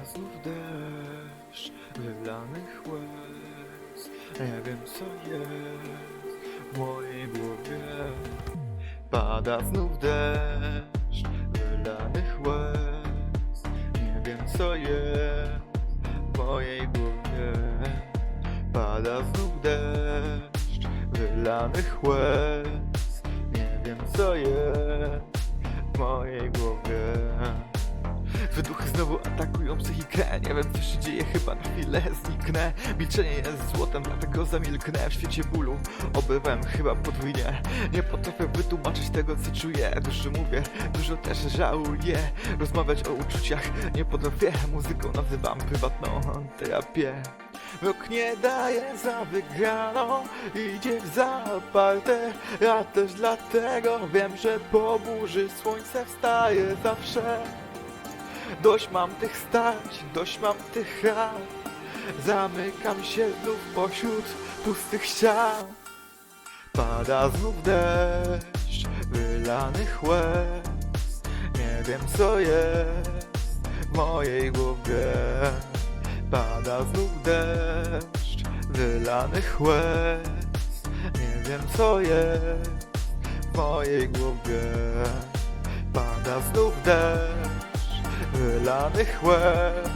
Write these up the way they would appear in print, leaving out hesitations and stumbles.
znów deszcz wylanych łez. Nie wiem co jest w mojej głowie. Pada znów deszcz wylanych łez. Nie wiem co jest w mojej głowie. Pada znów deszcz wylanych łez. Nie wiem co jest w mojej głowie. Wyduchy znowu atakują psychikę. Nie wiem co się dzieje, chyba na chwilę zniknę. Milczenie jest złotem, dlatego zamilknę. W świecie bólu obywam chyba podwójnie. Nie potrafię wytłumaczyć tego co czuję. Dużo mówię, dużo też żałuję. Rozmawiać o uczuciach nie potrafię. Muzyką nazywam prywatną terapię. Rok nie daje za wygraną, idzie w zaparte. Ja też dlatego wiem, że po burzy słońce wstaje zawsze. Dość mam tych starć, dość mam tych ran. Zamykam się znów pośród pustych ścian. Pada znów deszcz wylanych łez. Nie wiem co jest w mojej głowie. Pada znów deszcz wylanych łez. Nie wiem co jest w mojej głowie. Pada znów deszcz wylanych łez.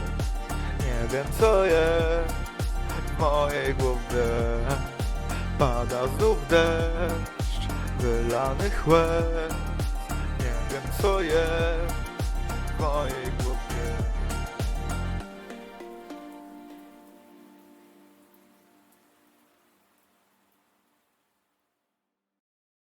Nie wiem co jest w mojej głowie. Pada znów deszcz wylanych łez. Nie wiem co jest w mojej głowie.